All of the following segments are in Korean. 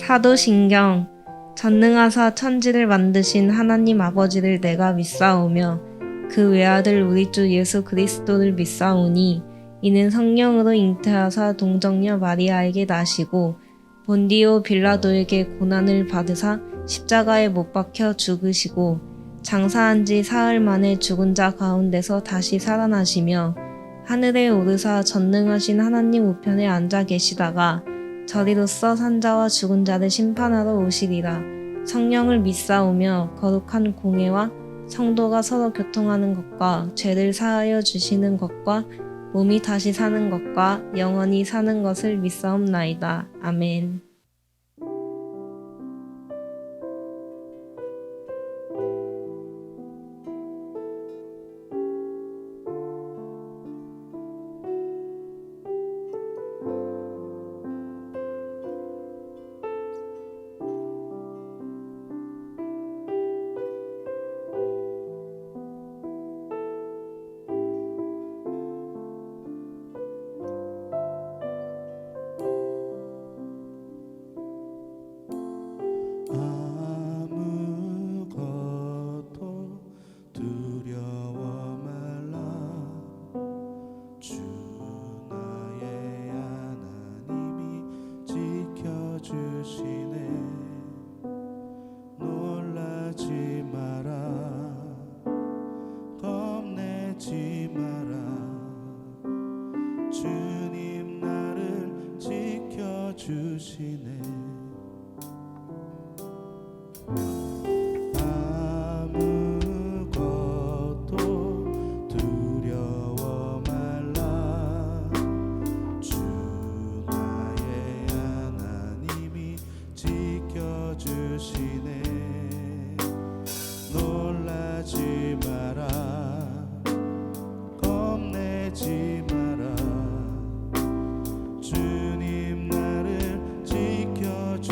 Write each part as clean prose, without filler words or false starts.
사도신경. 전능하사 천지를 만드신 하나님 아버지를 내가 믿사오며 그 외아들 우리 주 예수 그리스도를 믿사오니 이는 성령으로 잉태하사 동정녀 마리아에게 나시고 본디오 빌라도에게 고난을 받으사 십자가에 못 박혀 죽으시고 장사한 지 사흘 만에 죽은 자 가운데서 다시 살아나시며 하늘에 오르사 전능하신 하나님 우편에 앉아 계시다가 저리로서 산자와 죽은 자를 심판하러 오시리라. 성령을 믿사오며 거룩한 공회와 성도가 서로 교통하는 것과 죄를 사하여 주시는 것과 몸이 다시 사는 것과 영원히 사는 것을 믿사옵나이다. 아멘. 아무것도 두려워 말라. 주 나의 하나님이 지켜주시네. 놀라지 마라. 겁내지 마라. 주님 나를 지켜주시네. 아무것도 두려워 말라. 주 나의 하나님이 지켜주시네. 놀라지 마라. 겁내지 마라. 주님 나를 지켜주시네.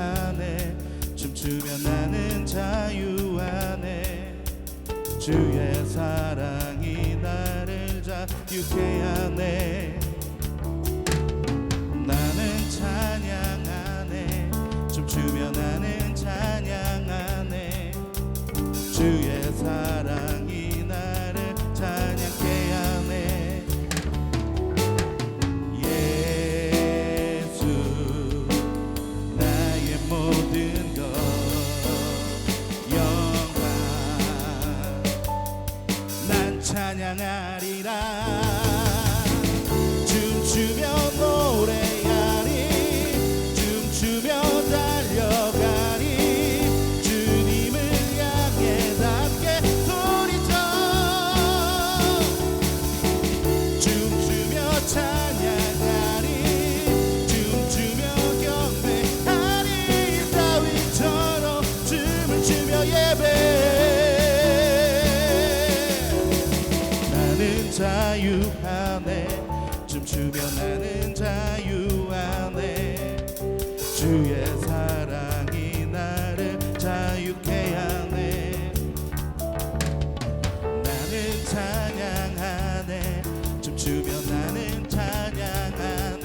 안에 춤추며 나는 자유 안에 주의 사랑이 나를 자유케 하네. 나는 찬양 안에 춤추며 나는 찬양 안에 주의 사랑이 나를 찬양케 하네. 예수 나의 모든 것 영광 난 찬양하리라. 춤추며 노래하리 춤추며 달려가리 주님을 향해 함께 소리쳐 춤추며 찬양하리 춤추며 경배하리 다윗처럼 춤을 추며 예배. 나는 자유 안에 춤추며 나는 자유 안에 주의 사랑이 나를 자유케 하네. 나는 찬양 안에 춤추며 나는 찬양 안에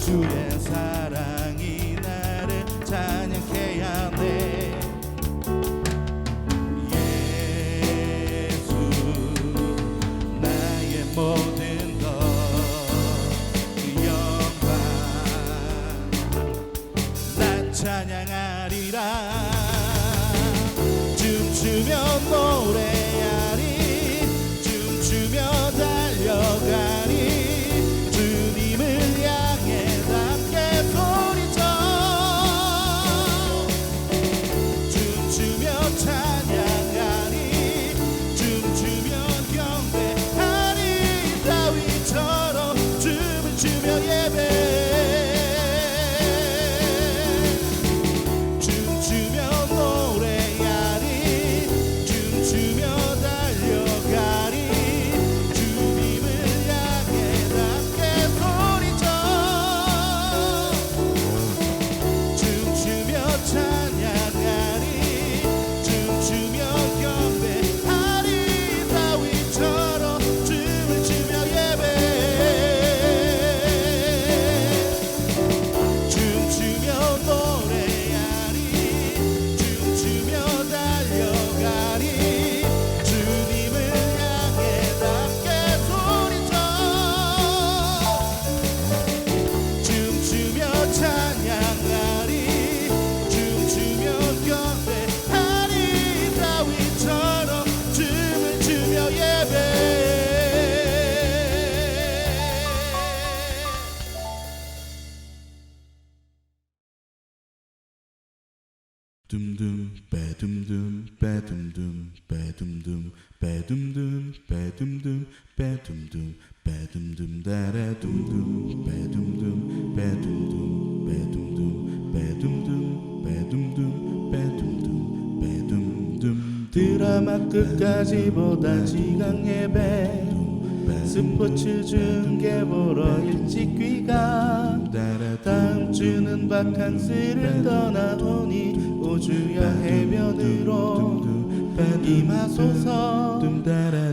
주의 사랑이 나를 찬양케 하네. 예수 나의 모든 것 영광 난 찬양하리라. 춤추며 노래하리 춤추며 달려가리 주님을 향해 함께 소리쳐 춤추며 찬양하리 춤추며 경배하리 다윗처럼 춤을 추며 예배. 춤추며 노래하리 춤추며 달려가리 주님을 향해 함께 소리쳐 춤추며 찬양하리 춤추며 경배하리 다윗처럼 춤을 추며 예배. 춤추며 노래하리 춤추며 달려가리 주님을 향해 함께 소리쳐 춤추며 찬양하리 춤추며 경배하리 다윗처럼 춤을 추며 예배. 둠둠 빼둠둠 빼둠둠 빼둠둠 빼둠둠 빼둠둠 빼둠둠 빼둠둠 따라둠둠 빼둠둠 빼둠둠 빼둠둠 빼둠둠 빼둠둠 빼둠둠 빼둠둠 드라마 끝까지 보다 지강 예배 스포츠 중계 보러 일찍 귀가 다음 주는 바캉스를 떠나오니 오주야 해변으로 임하소서.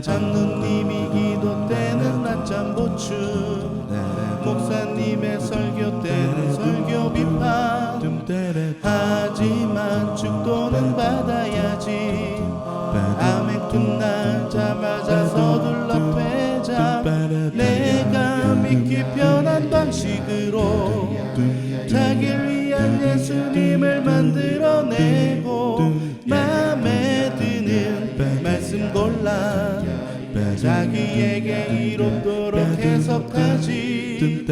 장로님이 기도 때는 낮잠 보충 목사님의 설교 때는 설교 비판 하지만 축도는 받아야지. 아멘 끝나자마자 서둘러 퇴장. 내가 믿기 편한 방식으로 자기를 위한 예수님을 만들어내고 맘에 드는 말씀 골라 자기에게 이롭도록 해석하지.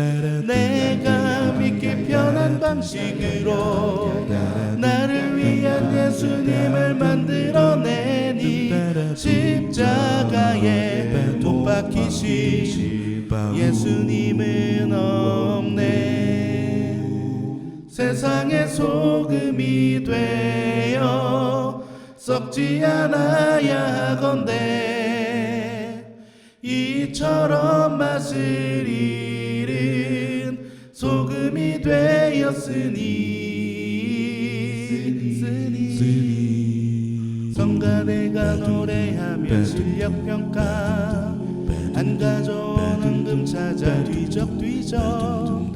내가 믿기 편한 방식으로 나를 위한 예수님을 만들어내니 십자가에 못 박히신 예수님은 없네. 세상의 소금이 되어 썩지 않아야 하건대 이처럼 맛을 잃은 소금이 되었으니 혼자 노래하며 실력평가 안 가져온 헌금 찾아 뒤적뒤적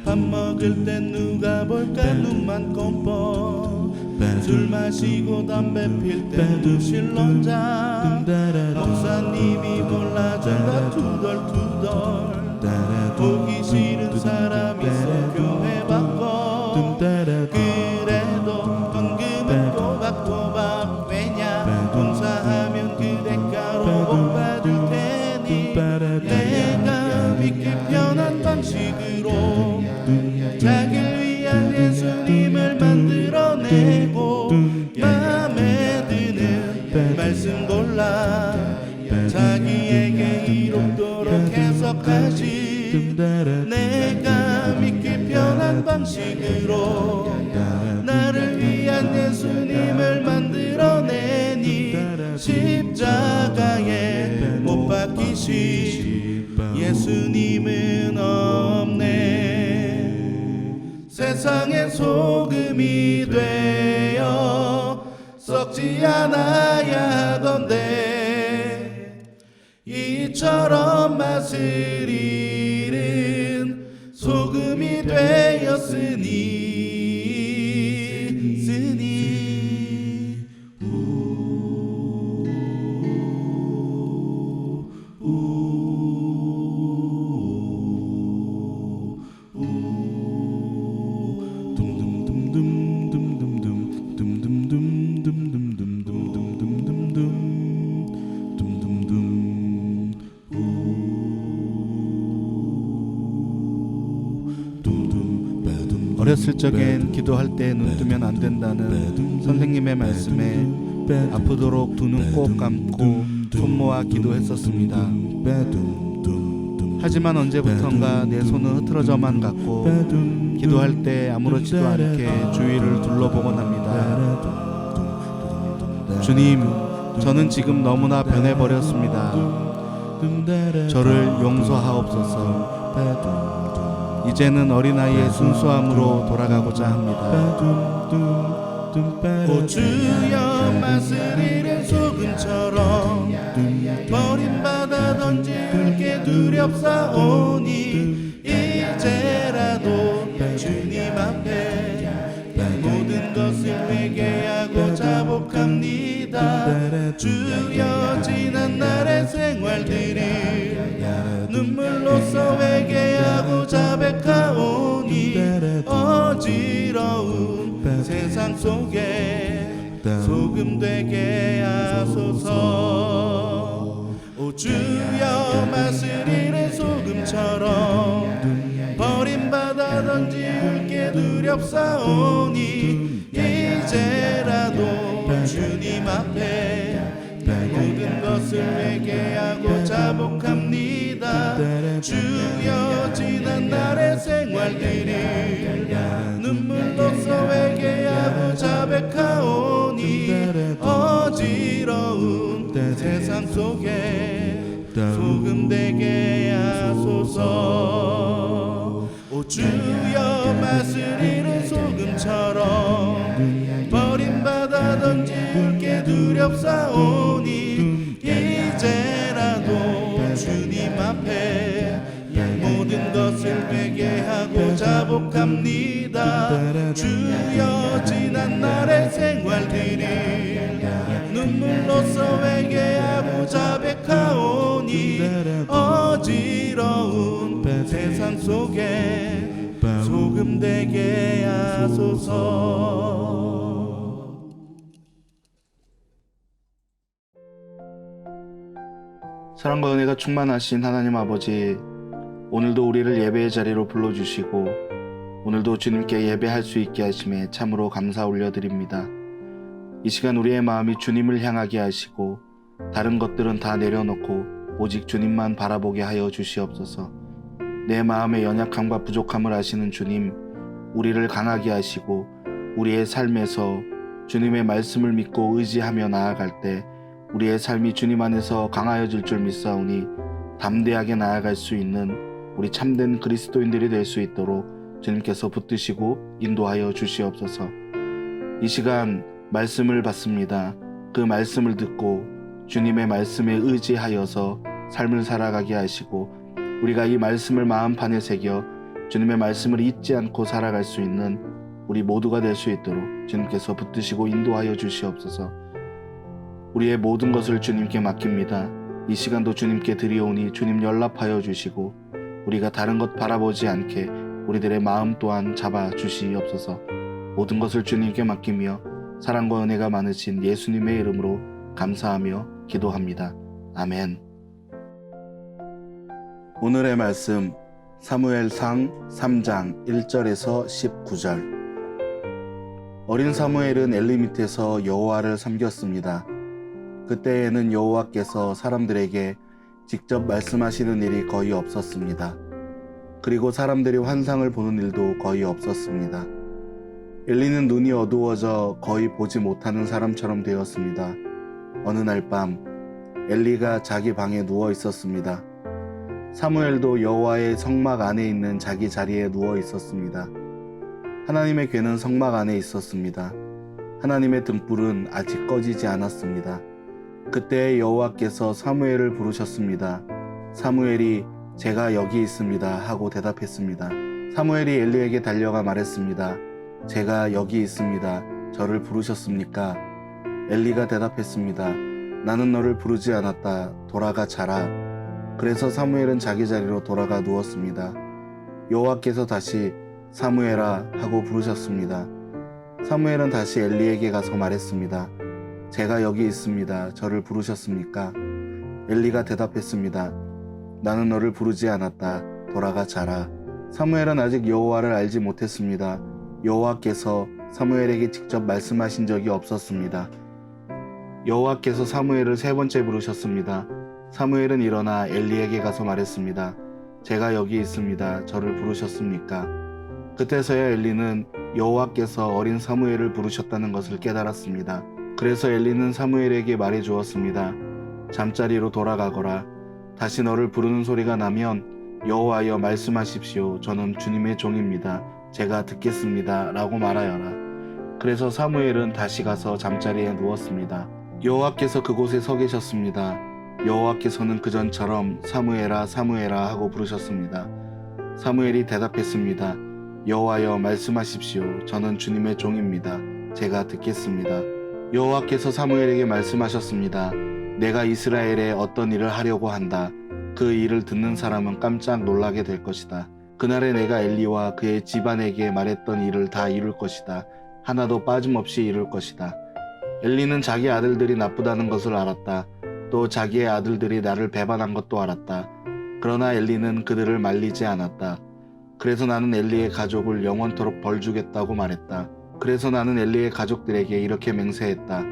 밥 먹을 땐 누가 볼까 눈만 껌뻑 술 마시고 담배 필 때도 실론자 목사님이 몰라준다 투덜투덜 보기 싫은 사람 있어 교회 바꿔 그래도 헌금은 꼬박꼬박 왜냐 봉사하면 그 대가로 복 받을 테니 내가 믿기 편한 방식으로 자기를 위한 예수님을 만들어내고 마음에 드는 말씀 골라 자기에게 이롭도록 해석하지 내가 믿기 편한 방식으로 나를 위한 예수님을 만들어내니 십자가에 못 박히신 예수님은 없네. 세상의 소금이 되어 썩지 않아야 하건대 이처럼 맛을 잃은 소금이 되었으니 어렸을 적엔 기도할 때 눈 뜨면 안 된다는 선생님의 말씀에 아프도록 두 눈 꼭 감고 손 모아 기도했었습니다. 하지만 언제부턴가 내 손은 흐트러져만 갔고 기도할 때 아무렇지도 않게 주위를 둘러보곤 합니다. 주님, 저는 지금 너무나 변해버렸습니다. 저를 용서하옵소서. 이제는 어린아이의 순수함으로 돌아가고자 합니다. 오 주여 맛을 잃은 소금처럼 버림받아 던질 게 두렵사오니 이제라도 주님 앞에 모든 것을 회개하고 자복합니다. 주여 지난 날의 생활들을 눈물로써 회개하고 자백하오니 어지러운 세상 속에 소금 되게 하소서. 오 주여 맛을 잃은 소금처럼 버림받아 던질 게 두렵사오니 이제라도 주님 앞에 모든 것을 회개하고 자복합니다. 주여 지난 날의 생활들을 눈물로써 회개하고 자백하오니 어지러운 세상 속에 소금 되게 하소서. 오 주여 맛을 잃은 소금처럼 버림받아 던질 게 두렵사오니 이제라도 주님 앞에 모든 것을 회개하고 자복합니다. 주여 지난 날의 생활들을 눈물로써 회개하고 자백하오니 어지러운 세상 속에 소금 되게 하소서. 사랑과 은혜가 충만하신 하나님 아버지, 오늘도 우리를 예배의 자리로 불러주시고 오늘도 주님께 예배할 수 있게 하심에 참으로 감사 올려드립니다. 이 시간 우리의 마음이 주님을 향하게 하시고 다른 것들은 다 내려놓고 오직 주님만 바라보게 하여 주시옵소서. 내 마음의 연약함과 부족함을 아시는 주님, 우리를 강하게 하시고 우리의 삶에서 주님의 말씀을 믿고 의지하며 나아갈 때 우리의 삶이 주님 안에서 강하여질 줄 믿사오니 담대하게 나아갈 수 있는 우리 참된 그리스도인들이 될 수 있도록 주님께서 붙드시고 인도하여 주시옵소서. 이 시간 말씀을 받습니다. 그 말씀을 듣고 주님의 말씀에 의지하여서 삶을 살아가게 하시고 우리가 이 말씀을 마음판에 새겨 주님의 말씀을 잊지 않고 살아갈 수 있는 우리 모두가 될 수 있도록 주님께서 붙드시고 인도하여 주시옵소서. 우리의 모든 것을 주님께 맡깁니다. 이 시간도 주님께 드리오니 주님 연락하여 주시고 우리가 다른 것 바라보지 않게 우리들의 마음 또한 잡아 주시옵소서. 모든 것을 주님께 맡기며 사랑과 은혜가 많으신 예수님의 이름으로 감사하며 기도합니다. 아멘. 오늘의 말씀 사무엘상 3장 1절에서 19절. 어린 사무엘은 엘리 밑에서 여호와를 섬겼습니다. 그때에는 여호와께서 사람들에게 직접 말씀하시는 일이 거의 없었습니다. 그리고 사람들이 환상을 보는 일도 거의 없었습니다. 엘리는 눈이 어두워져 거의 보지 못하는 사람처럼 되었습니다. 어느 날 밤 엘리가 자기 방에 누워 있었습니다. 사무엘도 여호와의 성막 안에 있는 자기 자리에 누워 있었습니다. 하나님의 궤는 성막 안에 있었습니다. 하나님의 등불은 아직 꺼지지 않았습니다. 그때 여호와께서 사무엘을 부르셨습니다. 사무엘이 제가 여기 있습니다 하고 대답했습니다. 사무엘이 엘리에게 달려가 말했습니다. 제가 여기 있습니다. 저를 부르셨습니까? 엘리가 대답했습니다. 나는 너를 부르지 않았다. 돌아가 자라. 그래서 사무엘은 자기 자리로 돌아가 누웠습니다. 여호와께서 다시 사무엘아 하고 부르셨습니다. 사무엘은 다시 엘리에게 가서 말했습니다. 제가 여기 있습니다. 저를 부르셨습니까? 엘리가 대답했습니다. 나는 너를 부르지 않았다. 돌아가 자라. 사무엘은 아직 여호와를 알지 못했습니다. 여호와께서 사무엘에게 직접 말씀하신 적이 없었습니다. 여호와께서 사무엘을 세 번째 부르셨습니다. 사무엘은 일어나 엘리에게 가서 말했습니다. 제가 여기 있습니다. 저를 부르셨습니까? 그때서야 엘리는 여호와께서 어린 사무엘을 부르셨다는 것을 깨달았습니다. 그래서 엘리는 사무엘에게 말해 주었습니다. 잠자리로 돌아가거라. 다시 너를 부르는 소리가 나면 여호와여 말씀하십시오. 저는 주님의 종입니다. 제가 듣겠습니다. 라고 말하여라. 그래서 사무엘은 다시 가서 잠자리에 누웠습니다. 여호와께서 그곳에 서 계셨습니다. 여호와께서는 그전처럼 사무엘아 사무엘아 하고 부르셨습니다. 사무엘이 대답했습니다. 여호와여 말씀하십시오. 저는 주님의 종입니다. 제가 듣겠습니다. 여호와께서 사무엘에게 말씀하셨습니다. 내가 이스라엘에 어떤 일을 하려고 한다. 그 일을 듣는 사람은 깜짝 놀라게 될 것이다. 그날에 내가 엘리와 그의 집안에게 말했던 일을 다 이룰 것이다. 하나도 빠짐없이 이룰 것이다. 엘리는 자기 아들들이 나쁘다는 것을 알았다. 또 자기의 아들들이 나를 배반한 것도 알았다. 그러나 엘리는 그들을 말리지 않았다. 그래서 나는 엘리의 가족을 영원토록 벌주겠다고 말했다. 그래서 나는 엘리의 가족들에게 이렇게 맹세했다.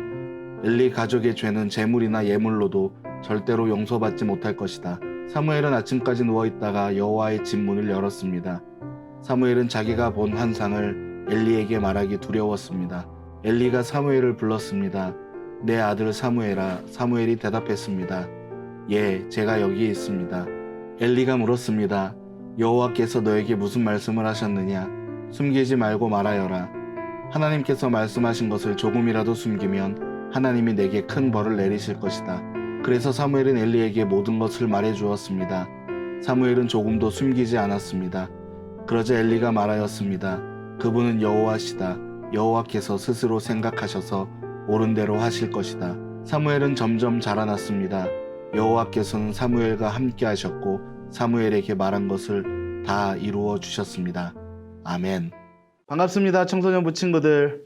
엘리 가족의 죄는 제물이나 예물로도 절대로 용서받지 못할 것이다. 사무엘은 아침까지 누워있다가 여호와의 집 문을 열었습니다. 사무엘은 자기가 본 환상을 엘리에게 말하기 두려웠습니다. 엘리가 사무엘을 불렀습니다. 내 아들 사무엘아. 사무엘이 대답했습니다. 예, 제가 여기 있습니다. 엘리가 물었습니다. 여호와께서 너에게 무슨 말씀을 하셨느냐? 숨기지 말고 말하여라. 하나님께서 말씀하신 것을 조금이라도 숨기면 하나님이 내게 큰 벌을 내리실 것이다. 그래서 사무엘은 엘리에게 모든 것을 말해 주었습니다. 사무엘은 조금도 숨기지 않았습니다. 그러자 엘리가 말하였습니다. 그분은 여호와시다. 여호와께서 스스로 생각하셔서 옳은 대로 하실 것이다. 사무엘은 점점 자라났습니다. 여호와께서는 사무엘과 함께 하셨고 사무엘에게 말한 것을 다 이루어 주셨습니다. 아멘. 반갑습니다. 청소년부 친구들.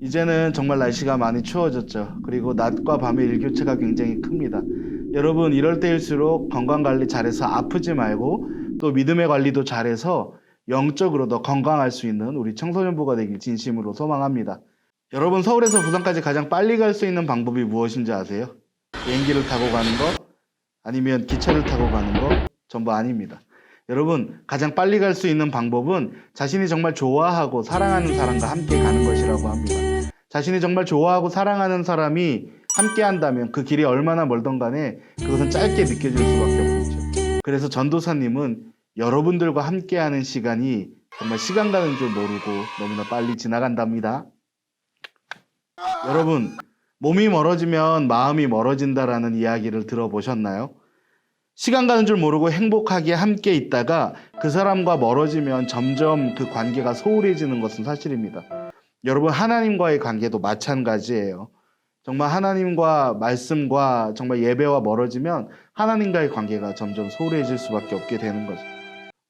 이제는 정말 날씨가 많이 추워졌죠. 그리고 낮과 밤의 일교차가 굉장히 큽니다. 여러분 이럴 때일수록 건강관리 잘해서 아프지 말고 또 믿음의 관리도 잘해서 영적으로 더 건강할 수 있는 우리 청소년부가 되길 진심으로 소망합니다. 여러분 서울에서 부산까지 가장 빨리 갈 수 있는 방법이 무엇인지 아세요? 비행기를 타고 가는 거 아니면 기차를 타고 가는 거 전부 아닙니다. 여러분 가장 빨리 갈 수 있는 방법은 자신이 정말 좋아하고 사랑하는 사람과 함께 가는 것이라고 합니다. 자신이 정말 좋아하고 사랑하는 사람이 함께 한다면 그 길이 얼마나 멀던 간에 그것은 짧게 느껴질 수밖에 없겠죠. 그래서 전도사님은 여러분들과 함께하는 시간이 정말 시간 가는 줄 모르고 너무나 빨리 지나간답니다. 여러분 몸이 멀어지면 마음이 멀어진다라는 이야기를 들어보셨나요? 시간 가는 줄 모르고 행복하게 함께 있다가 그 사람과 멀어지면 점점 그 관계가 소홀해지는 것은 사실입니다. 여러분, 하나님과의 관계도 마찬가지예요. 정말 하나님과 말씀과 정말 예배와 멀어지면 하나님과의 관계가 점점 소홀해질 수밖에 없게 되는 거죠.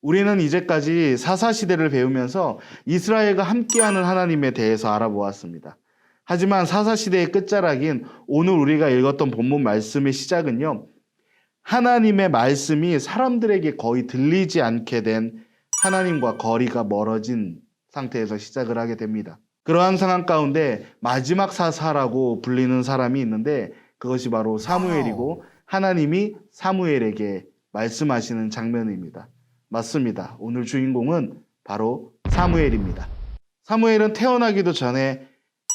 우리는 이제까지 사사시대를 배우면서 이스라엘과 함께하는 하나님에 대해서 알아보았습니다. 하지만 사사시대의 끝자락인 오늘 우리가 읽었던 본문 말씀의 시작은요, 하나님의 말씀이 사람들에게 거의 들리지 않게 된 하나님과 거리가 멀어진 상태에서 시작을 하게 됩니다. 그러한 상황 가운데 마지막 사사라고 불리는 사람이 있는데 그것이 바로 사무엘이고 하나님이 사무엘에게 말씀하시는 장면입니다. 맞습니다. 오늘 주인공은 바로 사무엘입니다. 사무엘은 태어나기도 전에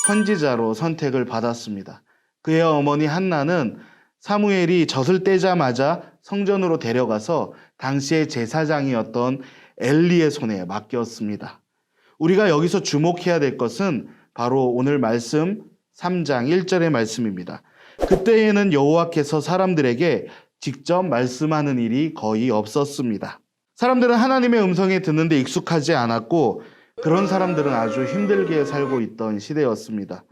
선지자로 선택을 받았습니다. 그의 어머니 한나는 사무엘이 젖을 떼자마자 성전으로 데려가서 당시의 제사장이었던 엘리의 손에 맡겼습니다. 우리가 여기서 주목해야 될 것은 바로 오늘 말씀 3장 1절의 말씀입니다. 그때에는 여호와께서 사람들에게 직접 말씀하는 일이 거의 없었습니다. 사람들은 하나님의 음성에 듣는데 익숙하지 않았고 그런 사람들은 아주 힘들게 살고 있던 시대였습니다.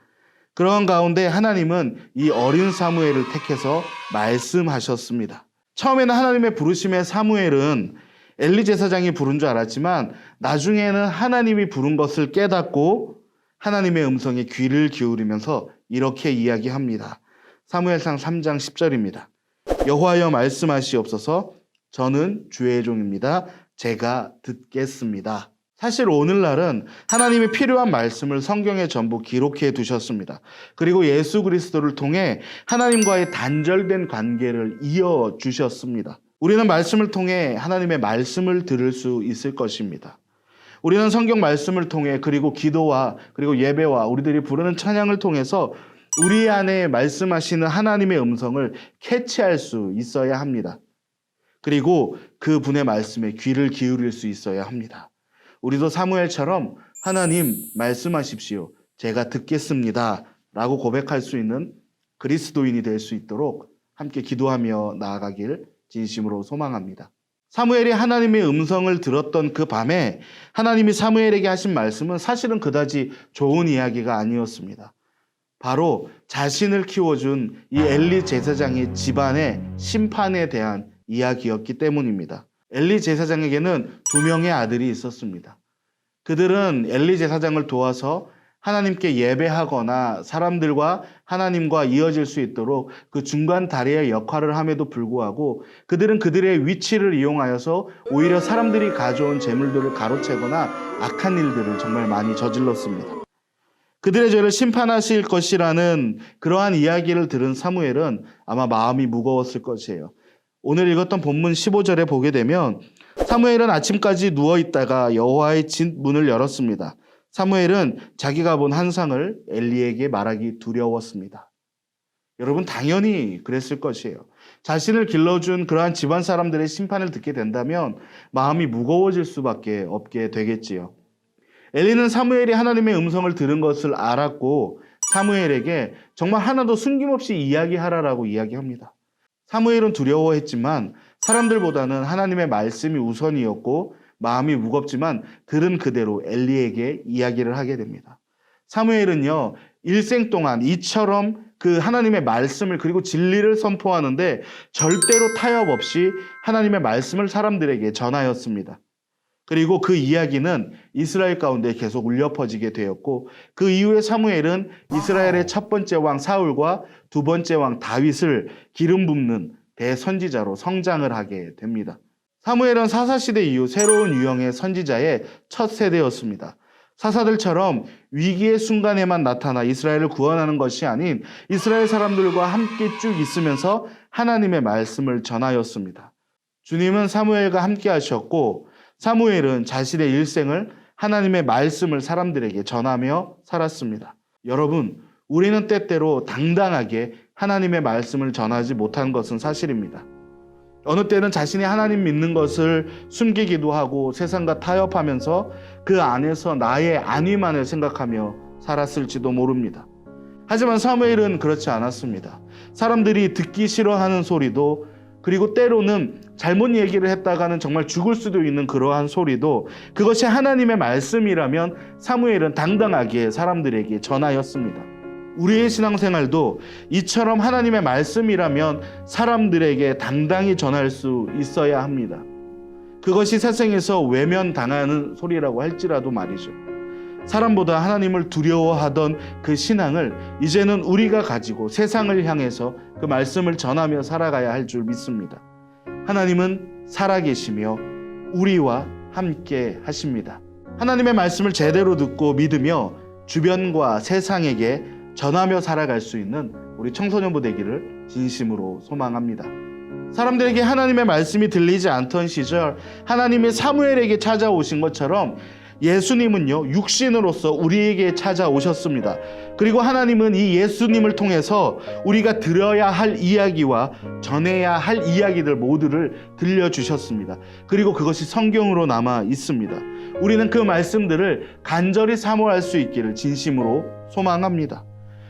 그런 가운데 하나님은 이 어린 사무엘을 택해서 말씀하셨습니다. 처음에는 하나님의 부르심에 사무엘은 엘리 제사장이 부른 줄 알았지만 나중에는 하나님이 부른 것을 깨닫고 하나님의 음성에 귀를 기울이면서 이렇게 이야기합니다. 사무엘상 3장 10절입니다. 여호와여 말씀하시옵소서. 저는 주의 종입니다. 제가 듣겠습니다. 사실 오늘날은 하나님이 필요한 말씀을 성경에 전부 기록해 두셨습니다. 그리고 예수 그리스도를 통해 하나님과의 단절된 관계를 이어주셨습니다. 우리는 말씀을 통해 하나님의 말씀을 들을 수 있을 것입니다. 우리는 성경 말씀을 통해 그리고 기도와 그리고 예배와 우리들이 부르는 찬양을 통해서 우리 안에 말씀하시는 하나님의 음성을 캐치할 수 있어야 합니다. 그리고 그 분의 말씀에 귀를 기울일 수 있어야 합니다. 우리도 사무엘처럼 하나님 말씀하십시오. 제가 듣겠습니다. 라고 고백할 수 있는 그리스도인이 될 수 있도록 함께 기도하며 나아가길 진심으로 소망합니다. 사무엘이 하나님의 음성을 들었던 그 밤에 하나님이 사무엘에게 하신 말씀은 사실은 그다지 좋은 이야기가 아니었습니다. 바로 자신을 키워준 이 엘리 제사장의 집안의 심판에 대한 이야기였기 때문입니다. 엘리 제사장에게는 2명의 아들이 있었습니다. 그들은 엘리 제사장을 도와서 하나님께 예배하거나 사람들과 하나님과 이어질 수 있도록 그 중간 다리의 역할을 함에도 불구하고 그들은 그들의 위치를 이용하여서 오히려 사람들이 가져온 재물들을 가로채거나 악한 일들을 정말 많이 저질렀습니다. 그들의 죄를 심판하실 것이라는 그러한 이야기를 들은 사무엘은 아마 마음이 무거웠을 것이에요. 오늘 읽었던 본문 15절에 보게 되면 사무엘은 아침까지 누워있다가 여호와의 집 문을 열었습니다. 사무엘은 자기가 본 환상을 엘리에게 말하기 두려웠습니다. 여러분, 당연히 그랬을 것이에요. 자신을 길러준 그러한 집안 사람들의 심판을 듣게 된다면 마음이 무거워질 수밖에 없게 되겠지요. 엘리는 사무엘이 하나님의 음성을 들은 것을 알았고 사무엘에게 정말 하나도 숨김없이 이야기하라라고 이야기합니다. 사무엘은 두려워했지만 사람들보다는 하나님의 말씀이 우선이었고 마음이 무겁지만 들은 그대로 엘리에게 이야기를 하게 됩니다. 사무엘은요, 일생 동안 이처럼 그 하나님의 말씀을 그리고 진리를 선포하는데 절대로 타협 없이 하나님의 말씀을 사람들에게 전하였습니다. 그리고 그 이야기는 이스라엘 가운데 계속 울려 퍼지게 되었고 그 이후에 사무엘은 이스라엘의 첫 번째 왕 사울과 두 번째 왕 다윗을 기름 붓는 대선지자로 성장을 하게 됩니다. 사무엘은 사사시대 이후 새로운 유형의 선지자의 첫 세대였습니다. 사사들처럼 위기의 순간에만 나타나 이스라엘을 구원하는 것이 아닌 이스라엘 사람들과 함께 쭉 있으면서 하나님의 말씀을 전하였습니다. 주님은 사무엘과 함께 하셨고 사무엘은 자신의 일생을 하나님의 말씀을 사람들에게 전하며 살았습니다. 여러분, 우리는 때때로 당당하게 하나님의 말씀을 전하지 못한 것은 사실입니다. 어느 때는 자신이 하나님 믿는 것을 숨기기도 하고 세상과 타협하면서 그 안에서 나의 안위만을 생각하며 살았을지도 모릅니다. 하지만 사무엘은 그렇지 않았습니다. 사람들이 듣기 싫어하는 소리도, 그리고 때로는 잘못 얘기를 했다가는 정말 죽을 수도 있는 그러한 소리도, 그것이 하나님의 말씀이라면 사무엘은 당당하게 사람들에게 전하였습니다. 우리의 신앙생활도 이처럼 하나님의 말씀이라면 사람들에게 당당히 전할 수 있어야 합니다. 그것이 세상에서 외면당하는 소리라고 할지라도 말이죠. 사람보다 하나님을 두려워하던 그 신앙을 이제는 우리가 가지고 세상을 향해서 그 말씀을 전하며 살아가야 할 줄 믿습니다. 하나님은 살아계시며 우리와 함께 하십니다. 하나님의 말씀을 제대로 듣고 믿으며 주변과 세상에게 전하며 살아갈 수 있는 우리 청소년부 되기를 진심으로 소망합니다. 사람들에게 하나님의 말씀이 들리지 않던 시절 하나님이 사무엘에게 찾아오신 것처럼 예수님은요, 육신으로서 우리에게 찾아오셨습니다. 그리고 하나님은 이 예수님을 통해서 우리가 들어야 할 이야기와 전해야 할 이야기들 모두를 들려주셨습니다. 그리고 그것이 성경으로 남아 있습니다. 우리는 그 말씀들을 간절히 사모할 수 있기를 진심으로 소망합니다.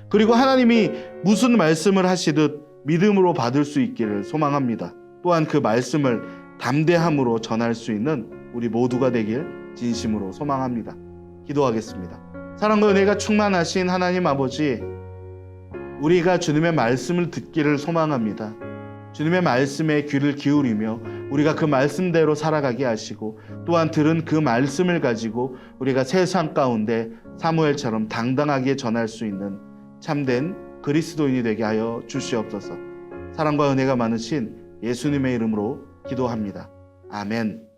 그리고 하나님이 무슨 말씀을 하시듯 믿음으로 받을 수 있기를 소망합니다. 또한 그 말씀을 담대함으로 전할 수 있는 우리 모두가 되길 진심으로 소망합니다. 기도하겠습니다. 사랑과 은혜가 충만하신 하나님 아버지, 우리가 주님의 말씀을 듣기를 소망합니다. 주님의 말씀에 귀를 기울이며 우리가 그 말씀대로 살아가게 하시고, 또한 들은 그 말씀을 가지고 우리가 세상 가운데 사무엘처럼 당당하게 전할 수 있는 참된 그리스도인이 되게 하여 주시옵소서. 사랑과 은혜가 많으신 예수님의 이름으로 기도합니다. 아멘.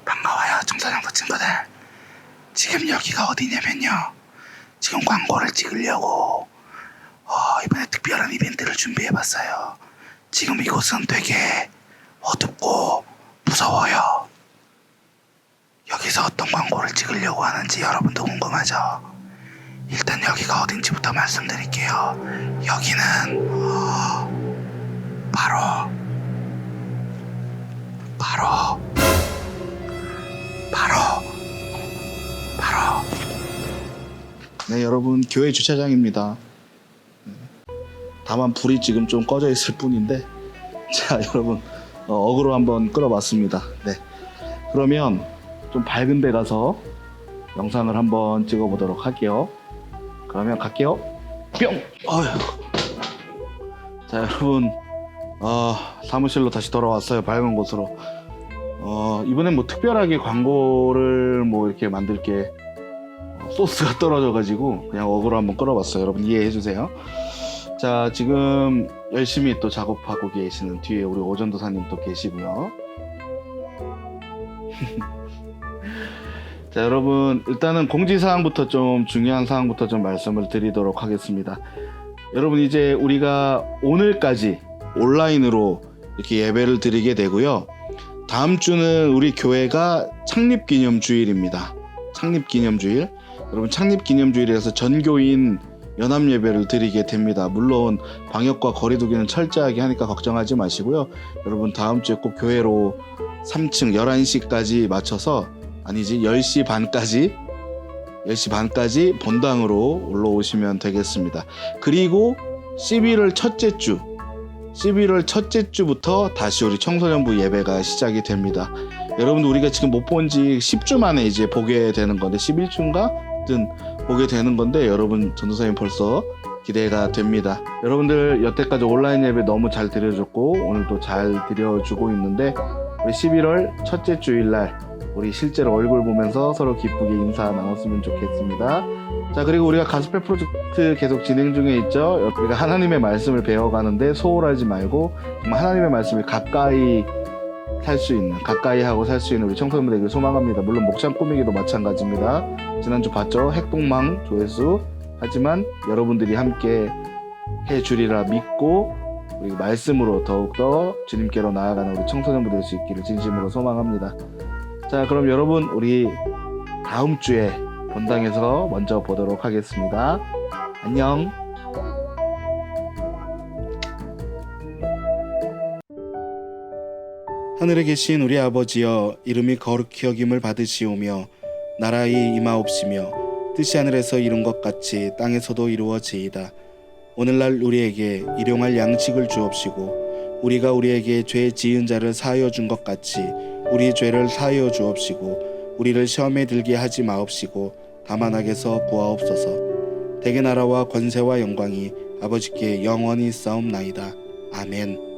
반가워요, 청소년부 친구들. 지금 여기가 어디냐면요, 지금 광고를 찍으려고 이번에 특별한 이벤트를 준비해봤어요. 지금 이곳은 되게 어둡고 무서워요. 여기서 어떤 광고를 찍으려고 하는지 여러분도 궁금하죠? 일단 여기가 어딘지부터 말씀드릴게요. 여기는 바로 네, 여러분, 교회 주차장입니다. 다만 불이 지금 좀 꺼져 있을 뿐인데, 자, 여러분, 어그로 한번 끌어봤습니다. 네, 그러면 좀 밝은 데 가서 영상을 한번 찍어보도록 할게요. 그러면 갈게요. 뿅! 어휴. 자, 여러분, 사무실로 다시 돌아왔어요. 밝은 곳으로. 이번엔 뭐 특별하게 광고를 뭐 이렇게 만들 게 소스가 떨어져가지고 그냥 어그로 한번 끌어봤어요. 여러분 이해해주세요. 자, 지금 열심히 또 작업하고 계시는 뒤에 우리 오전도사님 또 계시고요. 자, 여러분, 일단은 공지사항부터 좀 중요한 사항부터 좀 말씀을 드리도록 하겠습니다. 여러분, 이제 우리가 오늘까지 온라인으로 이렇게 예배를 드리게 되고요. 다음 주는 우리 교회가 창립기념주일입니다. 창립기념주일. 여러분, 창립기념주일이라서 전교인 연합예배를 드리게 됩니다. 물론 방역과 거리두기는 철저하게 하니까 걱정하지 마시고요. 여러분, 다음 주에 꼭 교회로 3층 11시까지 맞춰서, 아니지, 10시 반까지 본당으로 올라오시면 되겠습니다. 그리고 11월 첫째 주부터 다시 우리 청소년부 예배가 시작이 됩니다. 여러분들, 우리가 지금 못 본 지 10주 만에 이제 보게 되는 건데, 11주인가? 보게 되는 건데, 여러분, 전도사님 벌써 기대가 됩니다. 여러분들, 여태까지 온라인 예배 너무 잘 드려줬고 오늘도 잘 드려주고 있는데, 우리 11월 첫째 주일날 우리 실제로 얼굴 보면서 서로 기쁘게 인사 나눴으면 좋겠습니다. 자, 그리고 우리가 가스펠 프로젝트 계속 진행 중에 있죠. 우리가 하나님의 말씀을 배워가는데 소홀하지 말고 정말 하나님의 말씀을 가까이 하고 살 수 있는 우리 청소년들에게 소망합니다. 물론 목장 꾸미기도 마찬가지입니다. 지난주 봤죠? 핵동망 조회수. 하지만 여러분들이 함께 해주리라 믿고 우리 말씀으로 더욱더 주님께로 나아가는 우리 청소년부 될 수 있기를 진심으로 소망합니다. 자, 그럼 여러분, 우리 다음 주에 본당에서 먼저 보도록 하겠습니다. 안녕. 하늘에 계신 우리 아버지여, 이름이 거룩히 여김을 받으시오며 나라의 임하옵시며 뜻이 하늘에서 이룬 것 같이 땅에서도 이루어지이다. 오늘날 우리에게 일용할 양식을 주옵시고 우리가 우리에게 죄 지은 자를 사하여 준 것 같이 우리 죄를 사하여 주옵시고 우리를 시험에 들게 하지 마옵시고 다만 악에서 구하옵소서. 대개 나라와 권세와 영광이 아버지께 영원히 있사옵나이다. 아멘.